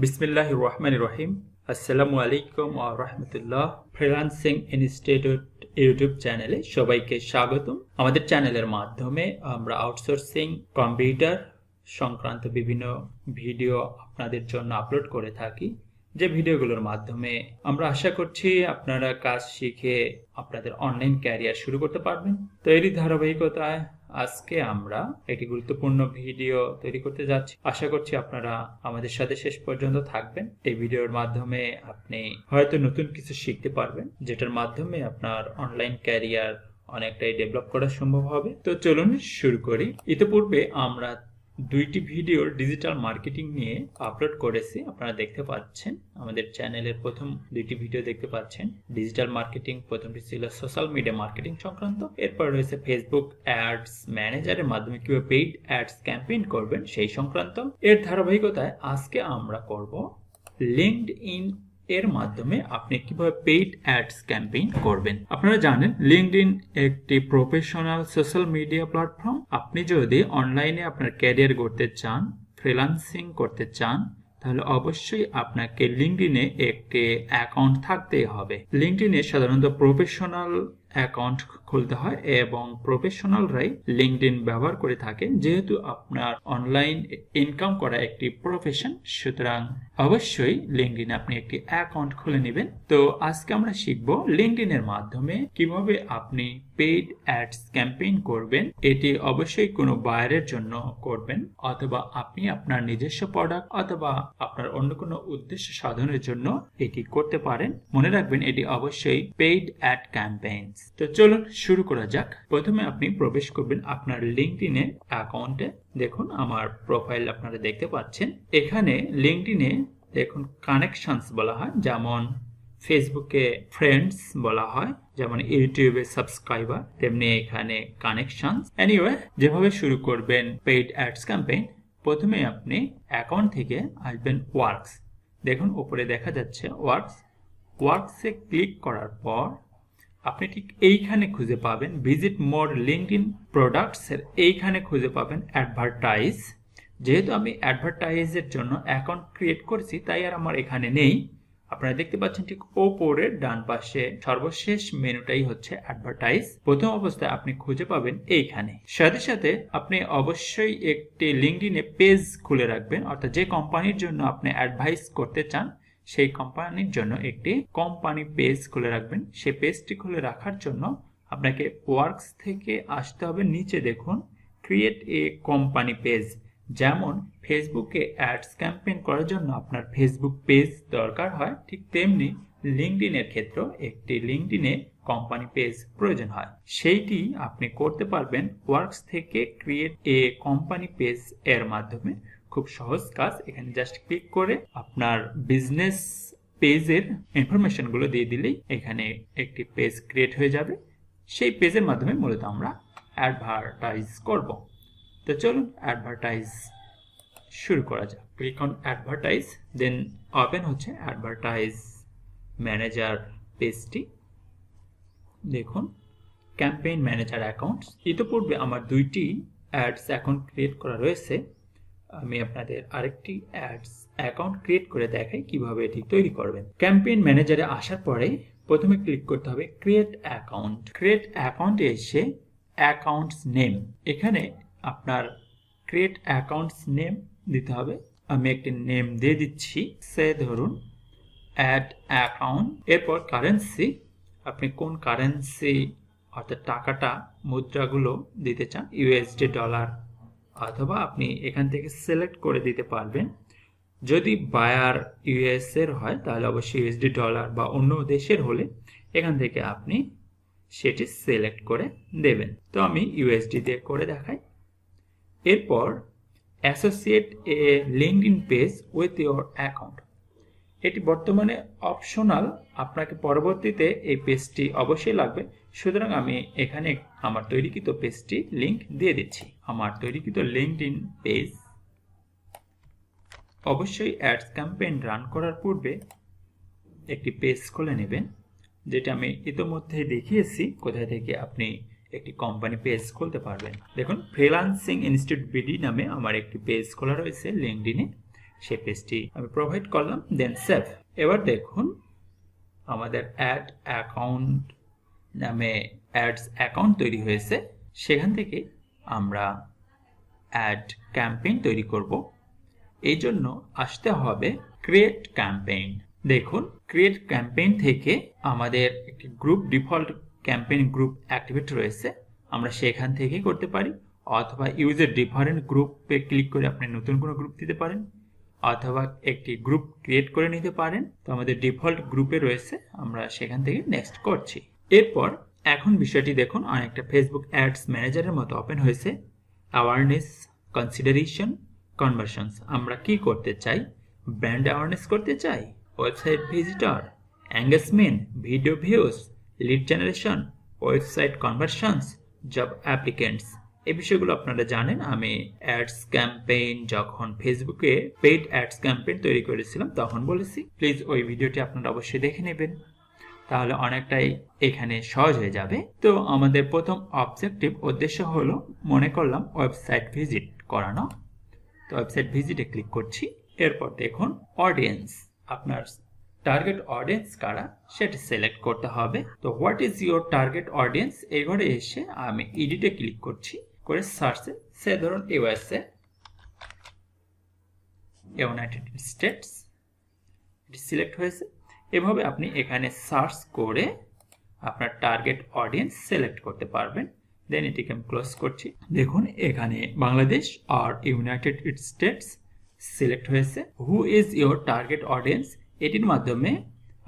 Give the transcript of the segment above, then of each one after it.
বিসমিল্লাহির রহমানির রহিম। আসসালামু আলাইকুম ওয়া রাহমাতুল্লাহ। ফ্রিল্যান্সিং ইনস্টিটিউট ইউটিউব চ্যানেলে সবাইকে স্বাগতম। আমাদের চ্যানেলের মাধ্যমে আমরা আউটসোর্সিং, কম্পিউটার সংক্রান্ত বিভিন্ন ভিডিও আপনাদের জন্য আপলোড করে থাকি। যে ভিডিওগুলোর মাধ্যমে আমরা আশা করছি আপনারা কাজ শিখে আপনাদের অনলাইন ক্যারিয়ার শুরু করতে পারবেন। তো এরই ধারাবাহিকতায় আজকে আমরা একটি গুরুত্বপূর্ণ ভিডিও তৈরি করতে যাচ্ছি। আশা করছি আপনারা আমাদের সাথে শেষ পর্যন্ত থাকবেন। এই ভিডিওর মাধ্যমে আপনি হয়তো নতুন কিছু শিখতে পারবেন, যেটার মাধ্যমে আপনার অনলাইন ক্যারিয়ার অনেকটাই ডেভেলপ করা সম্ভব হবে। তো চলুন শুরু করি। ইতিপূর্বে আমরা দুইটি ভিডিওর ডিজিটাল মার্কেটিং নিয়ে আপলোড করেছি, আপনারা দেখতে পাচ্ছেন। আমাদের চ্যানেলের প্রথম দুইটি ভিডিও দেখতে পাচ্ছেন ডিজিটাল মার্কেটিং। প্রথমটি ছিল সোশ্যাল মিডিয়া মার্কেটিং সংক্রান্ত, এরপর রয়েছে ফেসবুক অ্যাডস ম্যানেজারের মাধ্যমে কিভাবে পেইড অ্যাডস ক্যাম্পেইন করবেন সেই সংক্রান্ত। এর ধারাবাহিকতায় আজকে আমরা করব লিঙ্কডইন এর মাধ্যমে আপনি কিভাবে পেইড অ্যাডস ক্যাম্পেইন করবেন। আপনারা জানেন লিঙ্কডইন একটি প্রফেশনাল সোশ্যাল মিডিয়া প্ল্যাটফর্ম। আপনি যদি অনলাইনে আপনার ক্যারিয়ার গড়তে চান, ফ্রিল্যান্সিং করতে চান, তাহলে অবশ্যই আপনাকে লিঙ্কডইনে একটি অ্যাকাউন্ট থাকতেই হবে। লিঙ্কডইনে সাধারণত প্রফেশনাল অ্যাকাউন্ট খুলতে হয় এবং প্রফেশনালরাই লিঙ্কডইন ব্যবহার করে থাকেন। যেহেতু আপনার অনলাইন ইনকাম করা একটি প্রফেশন, সুতরাং অবশ্যই লিঙ্কডইনে আপনি একটি অ্যাকাউন্ট খুলে নেবেন। তো আজকে আমরা শিখব লিঙ্কডইনের মাধ্যমে কিভাবে আপনি পেইড অ্যাডস ক্যাম্পেইন করবেন। এটি অবশ্যই কোনো বায়ারের জন্য করবেন, অথবা আপনি আপনার নিজস্ব প্রোডাক্ট অথবা আপনার অন্য কোনো উদ্দেশ্য সাধনের জন্য এটি করতে পারেন। মনে রাখবেন এটি অবশ্যই পেইড অ্যাড ক্যাম্পেইন। তো চলুন শুরু করা যাক। প্রথমে আপনি প্রবেশ করবেন আপনার লিঙ্কডইনে অ্যাকাউন্টে। দেখুন আমার প্রোফাইল আপনারা দেখতে পাচ্ছেন। এখানে লিঙ্কডইনে দেখুন কানেকশনস বলা হয়, যেমন ফেসবুকে ফ্রেন্ডস বলা হয়, যেমন ইউটিউবে সাবস্ক্রাইবার, তেমনি এখানে কানেকশনস। এনিওয়ে, যেভাবে শুরু করবেন পেইড অ্যাডস ক্যাম্পেইন, প্রথমে আপনি অ্যাকাউন্ট থেকে আসবেন ওয়ার্কস। দেখুন উপরে দেখা যাচ্ছে ওয়ার্কস। ওয়ার্কসে ক্লিক করার পর আপনি ঠিক এইখানে খুঁজে পাবেন ভিজিট মোর লিঙ্কডইন প্রোডাক্টস এর এইখানে খুঁজে পাবেন অ্যাডভার্টাইজ। যেহেতু আমি অ্যাডভার্টাইজের জন্য অ্যাকাউন্ট ক্রিয়েট করেছি, তাই আর আমার এখানে নেই। আপনারা দেখতে পাচ্ছেন ঠিক ওপরের ডান পাশে সর্বশেষ মেনুটাই হচ্ছে অ্যাডভার্টাইজ। প্রথম অবস্থায় আপনি খুঁজে পাবেন এইখানে। সাথে সাথে আপনি অবশ্যই একটি লিঙ্কডইনে পেজ খুলে রাখবেন, অর্থাৎ যে কোম্পানির জন্য আপনি অ্যাডভাইস করতে চান সেই কোম্পানির জন্য একটি কোম্পানি পেজ খুলে রাখবেন। সেই পেজটি খুলে রাখার জন্য আপনাকে ওয়ার্কস থেকে আসতে হবে। নিচে দেখুন ক্রিয়েট এ কোম্পানি পেজ। যেমন ফেসবুকে অ্যাডস ক্যাম্পেইন করার জন্য আপনার ফেসবুক পেজ দরকার হয়, ঠিক তেমনি লিঙ্কডইনের ক্ষেত্রেও একটি লিঙ্কডইনে কোম্পানি পেজ প্রয়োজন হয়। সেইটি আপনি করতে পারবেন ওয়ার্কস থেকে ক্রিয়েট এ কোম্পানি পেজ এর মাধ্যমে। খুব সহজ কাজ। এখানে জাস্ট ক্লিক করে আপনার বিজনেস পেজের ইনফরমেশনগুলো দিয়ে দিলেই এখানে একটি পেজ ক্রিয়েট হয়ে যাবে। সেই পেজের মাধ্যমে মূলত আমরা অ্যাডভার্টাইজ করব। তো চলুন অ্যাডভার্টাইজ শুরু করা যাক। Click on advertise, then open হচ্ছে অ্যাডভার্টাইজ ম্যানেজার পেজটি। দেখুন ক্যাম্পেইন ম্যানেজার অ্যাকাউন্ট। ইতিপূর্বে আমার দুইটি অ্যাডস অ্যাকাউন্ট ক্রিয়েট করা রয়েছে। আমি আপনাদের আরেকটি অ্যাডস অ্যাকাউন্ট ক্রিয়েট করে দেখাই কিভাবে এটি তৈরি করবেন। ক্যাম্পেইন ম্যানেজারে আসার পরে প্রথমে ক্লিক করতে হবে ক্রিয়েট অ্যাকাউন্ট। ক্রিয়েট অ্যাকাউন্টে এসে অ্যাকাউন্টস নেম, এখানে আপনার ক্রিয়েট অ্যাকাউন্টস নেম দিতে হবে। আমি একটি নেম দিয়ে দিচ্ছি, সে ধরুন অ্যাড অ্যাকাউন্ট। এরপর কারেন্সি, আপনি কোন কারেন্সি অর্থাৎ টাকাটা মুদ্রাগুলো দিতে চান, ইউএসডি, ডলার, অথবা আপনি এখান থেকে সিলেক্ট করে দিতে পারবেন। যদি বায়ার ইউএস এর হয় তাহলে অবশ্যই ইউএসডি, ডলার বা অন্য দেশের হলে এখান থেকে আপনি সেটি সিলেক্ট করে দেবেন। তো আমি ইউএসডি দিয়ে করে দেখাই। এরপর associate A LinkedIn page with your account. এটি বর্তমানে অপশনাল, আপনাকে পরবর্তীতে এই পেজটি অবশ্যই লাগবে। সুতরাং আমি এখানে আমার তৈরিকৃত পেজটি লিংক দিয়ে দিচ্ছি। আমার তৈরিকৃত লিঙ্কডইন পেজ। অবশ্যই অ্যাডস ক্যাম্পেইন রান করার পূর্বে একটি পেজ খুলে নেবেন, যেটা আমি ইতিমধ্যে দেখিয়েছি কোথায় থেকে আপনি একটি কোম্পানি পেজ খুলতে পারবেন। দেখুন ফ্রিল্যান্সিং ইনস্টিটিউট বিডি নামে আমার একটি পেজ খোলা রয়েছে লিঙ্কডইনে। সেই পেজটি আমি প্রোভাইড করলাম, দেন সেভ। এবার দেখুন আমাদের অ্যাড অ্যাকাউন্ট নামে অ্যাডস অ্যাকাউন্ট তৈরি হয়েছে। সেখান থেকে আমরা অ্যাড ক্যাম্পেইন তৈরি করব। এই জন্য আসতে হবে ক্রিয়েট ক্যাম্পেইন। দেখুন ক্রিয়েট ক্যাম্পেইন থেকে আমাদের একটি group default campaign group activate রয়েছে, আমরা সেখান থেকেই করতে পারি, অথবা ইউজের ডিফারেন্ট গ্রুপে ক্লিক করে আপনি নতুন কোনো গ্রুপ দিতে পারেন, অথবা একটি গ্রুপ ক্রিয়েট করে নিতে পারেন। তো আমাদের ডিফল্ট গ্রুপে রয়েছে, আমরা সেখান থেকে নেক্সট করছি। এরপর এখন বিষয়টি দেখুন অনেকটা ফেসবুক অ্যাডস ম্যানেজারের মতো ওপেন হয়েছে। Awareness, consideration, conversions. আমরা কি করতে চাই? ব্র্যান্ড অ্যাওয়ারনেস করতে চাই, website visitor, engagement, video views, lead generation, website conversions, job applicants. এই বিষয়গুলো আপনারা জানেন। আমি অ্যাডস ক্যাম্পেইন যখন ফেসবুকে পেইড অ্যাডস ক্যাম্পেইন তৈরি করেছিলাম তখন বলেছি, প্লিজ ওই ভিডিওটি আপনারা অবশ্যই দেখে নেবেন, তাহলে অনেকটাই এখানে সহজ হয়ে যাবে। তো আমাদের প্রথম অবজেক্টিভ উদ্দেশ্য হলো মনে করলাম ওয়েবসাইট ভিজিট করানো। তো ওয়েবসাইট ভিজিটে ক্লিক করছি। এরপর দেখুন অডিয়েন্স, আপনার টার্গেট অডিয়েন্স কারা সেটা সিলেক্ট করতে হবে। তো what is your target audience, এই ঘরে এসে আমি এডিটে ক্লিক করছি, করে সার্চে সে ধরুন ইউএসএ, ইউনাইটেড স্টেটস, এটি সিলেক্ট হয়েছে। এভাবে আপনি এখানে সার্চ করে আপনার টার্গেট অডিয়েন্স সিলেক্ট করতে পারবেন। দেন এটিকে আমি ক্লোজ করছি। দেখুন এখানে বাংলাদেশ আর ইউনাইটেড স্টেটস সিলেক্ট হয়েছে। Who is your target audience, এটির মাধ্যমে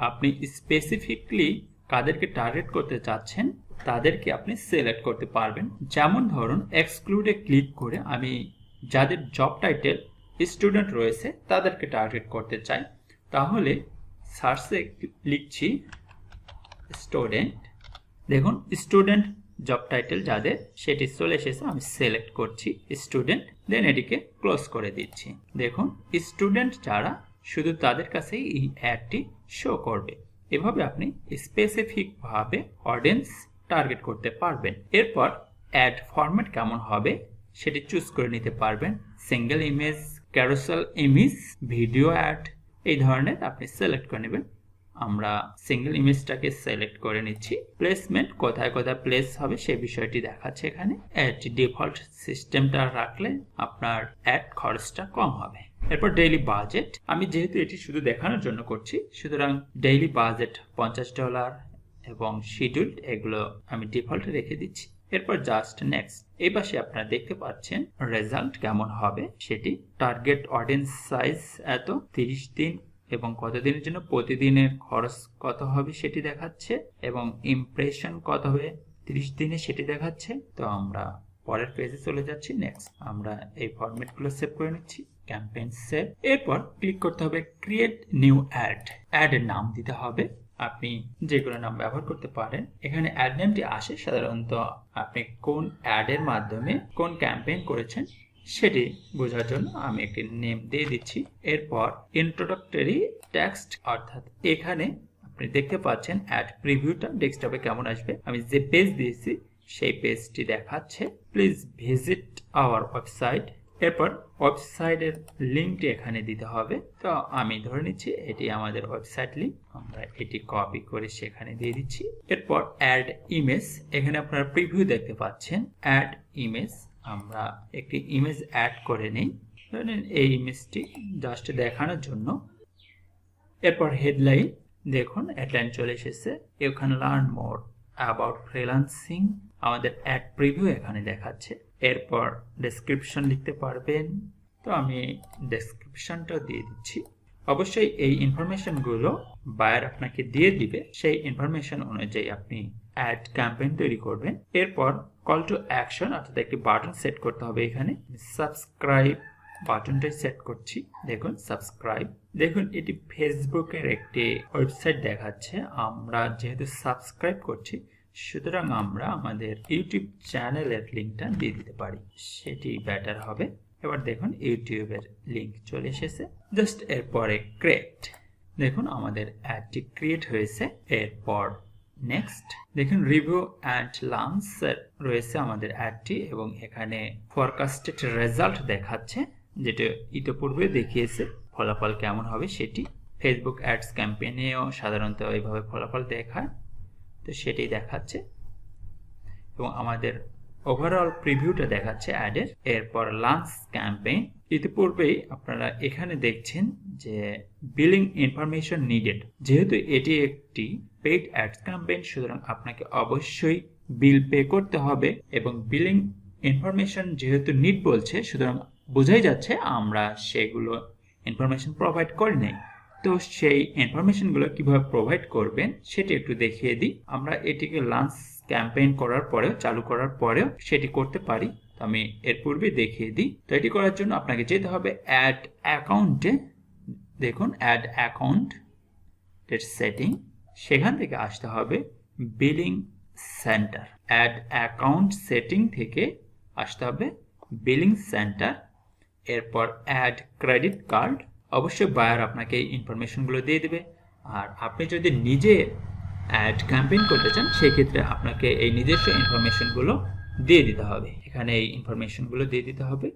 আপনি স্পেসিফিকলি কাদেরকে টার্গেট করতে চাচ্ছেন তাদেরকে আপনি সিলেক্ট করতে পারবেন। যেমন ধরুন এক্সক্লুডে ক্লিক করে আমি যাদের জব টাইটেল স্টুডেন্ট রয়েছে তাদেরকে টার্গেট করতে চাই, তাহলে সার্চে লিখছি স্টুডেন্ট। দেখুন স্টুডেন্ট জব টাইটেল যাদের সেটি চলে এসেছে, আমি সিলেক্ট করছি স্টুডেন্ট, দেন এটিকে ক্লোজ করে দিচ্ছি। দেখুন স্টুডেন্ট যারা শুধু তাদের কাছেই এই অ্যাডটি শো করবে। এভাবে আপনি স্পেসিফিক ভাবে অডিয়েন্স টার্গেট করতে পারবেন। এরপর অ্যাড ফরম্যাট কেমন হবে সেটি চুজ করে নিতে পারবেন। Single image, carousel image, video ad, এই ধরনের আপনি সিলেক্ট করে নেবেন। আমরা সিঙ্গেল ইমেজটাকে সিলেক্ট করে নিচ্ছি। প্লেসমেন্ট কোথায় কোথায় প্লেস হবে সে বিষয়টি দেখাচ্ছে এখানে। অ্যাড ডিফল্ট সিস্টেমটা রাখলে আপনার অ্যাড খরচটা কম হবে। এরপর ডেইলি বাজেট, আমি যেহেতু এটি শুধু দেখানোর জন্য করছি সুতরাং ডেইলি বাজেট $50 এবং শিডিউল এগুলো আমি ডিফল্টে রেখে দিচ্ছি। এরপর জাস্ট নেক্সট। এই পাশে আপনারা দেখতে পাচ্ছেন রেজাল্ট কেমন হবে সেটি। টার্গেট অডিয়েন্স সাইজ এত, 30 দিন এবং কতদিনের জন্য, প্রতিদিনের খরচ কত হবে সেটি দেখাচ্ছে, এবং ইমপ্রেশন কত হবে 30 দিনে সেটি দেখাচ্ছে। তো আমরা পরের পেজে চলে যাচ্ছি। নেক্সট আমরা এই ফরম্যাটগুলো সেভ করে নিচ্ছি। Campaign save. এরপর ক্লিক করতে হবে ক্রিয়েট নিউ অ্যাড। অ্যাডের নাম দিতে হবে, আপনি যে কোনো নাম ব্যবহার করতে পারেন। এখানে অ্যাড নেমটি আসে সাধারণত আপনি কোন অ্যাডের মাধ্যমে কোন ক্যাম্পেইন করেছেন সেটি বোঝার জন্য আমি একটি নেম দিয়ে দিচ্ছি। এরপর ইন্ট্রোডাক্টরি টেক্সট, অর্থাৎ এখানে আপনি দেখতে পাচ্ছেন অ্যাড প্রিভিউটা ডেস্কটপে কেমন আসবে। আমি যে পেজ দিয়েছি সেই পেজটি দেখাচ্ছে, প্লিজ ভিজিট আওয়ার ওয়েবসাইট। এরপর ওয়েবসাইটের লিঙ্কটি এখানে দিতে হবে। তো আমি ধরে নিচ্ছি এটি আমাদের ওয়েবসাইট লিঙ্ক, আমরা এটি কপি করে সেখানে দিয়ে দিচ্ছি। এরপর অ্যাড ইমেজ, এখানে আপনারা প্রিভিউ দেখতে পাচ্ছেন। অ্যাড ইমেজ, আমরা একটি ইমেজ অ্যাড করে নিই, ধরেন এই ইমেজটি জাস্ট দেখানোর জন্য। এরপর হেডলাইন, দেখুন হেডলাইন চলে এসেছে। You can learn more about freelancing, আমাদের অ্যাড প্রিভিউ এখানে দেখাচ্ছে। এরপর ডেসক্রিপশন লিখতে পারবেন, তো আমি ডেসক্রিপশনটা দিয়ে দিচ্ছি। অবশ্যই এই ইনফরমেশনগুলো বায়ার আপনাকে দিয়ে দিবে, সেই ইনফরমেশন অনুযায়ী আপনি অ্যাড ক্যাম্পেইন তৈরি করবেন। এরপর কল টু অ্যাকশন, অর্থাৎ একটি বাটন সেট করতে হবে। এখানে সাবস্ক্রাইব বাটনটাই সেট করছি। দেখুন সাবস্ক্রাইব, দেখুন এটি ফেসবুকের একটি ওয়েবসাইট দেখাচ্ছে। আমরা যেহেতু সাবস্ক্রাইব করছি সুতরাং আমরা আমাদের ইউটিউব চ্যানেলের লিঙ্কটা দিয়ে দিতে পারি, সেটি বেটার হবে। এবার দেখুন ইউটিউবের লিঙ্ক চলে এসেছে। জাস্ট এরপরে ক্রিয়েট, দেখুন আমাদের অ্যাডটি ক্রিয়েট হয়েছে। এরপর নেক্সট, দেখুন রিভিউ অ্যান্ড লাঞ্চ রয়েছে আমাদের অ্যাডটি, এবং এখানে ফরকাস্টেড রেজাল্ট দেখাচ্ছে। যেটা ইতিপূর্বে দেখিয়েছে ফলাফল কেমন হবে সেটি। ফেসবুক অ্যাডস ক্যাম্পেইনেও সাধারণত এইভাবে ফলাফল দেখায়, তো সেটাই দেখাচ্ছে এবং আমাদের ওভারঅল প্রিভিউটা দেখাচ্ছে অ্যাডের। এরপর লঞ্চ ক্যাম্পেইন, ইতিপূর্বেই আপনারা এখানে দেখছেন যে বিলিং ইনফরমেশন নিডেড। যেহেতু এটি একটি পেইড অ্যাডস ক্যাম্পেইন, সুতরাং আপনাকে অবশ্যই বিল পে করতে হবে এবং বিলিং ইনফরমেশন যেহেতু নিড বলছে, সুতরাং বোঝাই যাচ্ছে আমরা সেগুলো ইনফরমেশন প্রোভাইড করি নাই। তো সেই ইনফরমেশনগুলো কিভাবে প্রোভাইড করবেন সেটি একটু দেখিয়ে দিই। আমরা এটিকে লঞ্চ ক্যাম্পেইন করার পরেও, চালু করার পরেও সেটি করতে পারি। তো আমি এর পূর্বে দেখিয়ে দিই। তো এটি করার জন্য আপনাকে যেতে হবে অ্যাড অ্যাকাউন্টে। দেখুন অ্যাড অ্যাকাউন্ট সেটিং, সেখান থেকে আসতে হবে billing centre. Ad account setting থেকে আসতে হবে বিলিং সেন্টার। এরপর অ্যাড ক্রেডিট কার্ড। অবশ্যই বায়ার আপনাকে এই ইনফরমেশনগুলো দিয়ে দেবে। আর আপনি যদি নিজে অ্যাড ক্যাম্পেইন করতে চান সেক্ষেত্রে আপনাকে এই নিজস্ব ইনফরমেশনগুলো দিয়ে দিতে হবে। এখানে এই ইনফরমেশনগুলো দিয়ে দিতে হবে।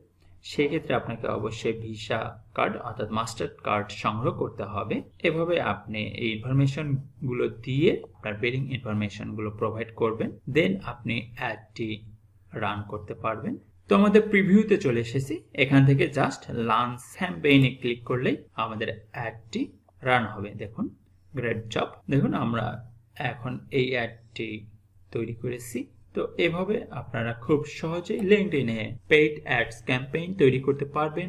সেক্ষেত্রে আপনাকে অবশ্যই ভিসা কার্ড অর্থাৎ মাস্টার কার্ড সংগ্রহ করতে হবে। এভাবে আপনি এই ইনফরমেশনগুলো দিয়ে আপনার বিলিং ইনফরমেশনগুলো প্রোভাইড করবেন, দেন আপনি অ্যাডটি রান করতে পারবেন। তো আমাদের প্রিভিউতে চলে এসেছি। এখান থেকে জাস্ট লঞ্চ ক্যাম্পেইনে ক্লিক করলেই আমাদের অ্যাডটি রান হবে। দেখুন গ্রেট জব। দেখুন আমরা এখন এই অ্যাডটি তৈরি করেছি। তো এভাবে আপনারা খুব সহজেই লিঙ্কডইনে পেইড অ্যাডস ক্যাম্পেইন তৈরি করতে পারবেন।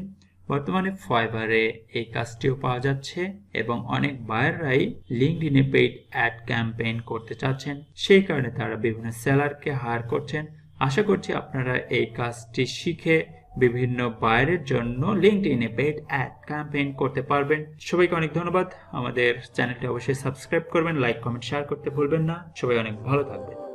বর্তমানে ফাইবারে এই কাজটিও পাওয়া যাচ্ছে এবং অনেক বায়াররাই লিঙ্কডইনে পেইড অ্যাড ক্যাম্পেইন করতে চাচ্ছেন, সেই কারণে তারা বিভিন্ন সেলারকে হায়ার করছেন। আশা করছি আপনারা এই কাজটি শিখে বিভিন্ন বায়ারের জন্য লিঙ্কডইনে পেইড অ্যাড ক্যাম্পেইন করতে পারবেন। সবাইকে অনেক ধন্যবাদ। আমাদের চ্যানেলটি অবশ্যই সাবস্ক্রাইব করবেন, লাইক, কমেন্ট, শেয়ার করতে ভুলবেন না। সবাই অনেক ভালো থাকবেন।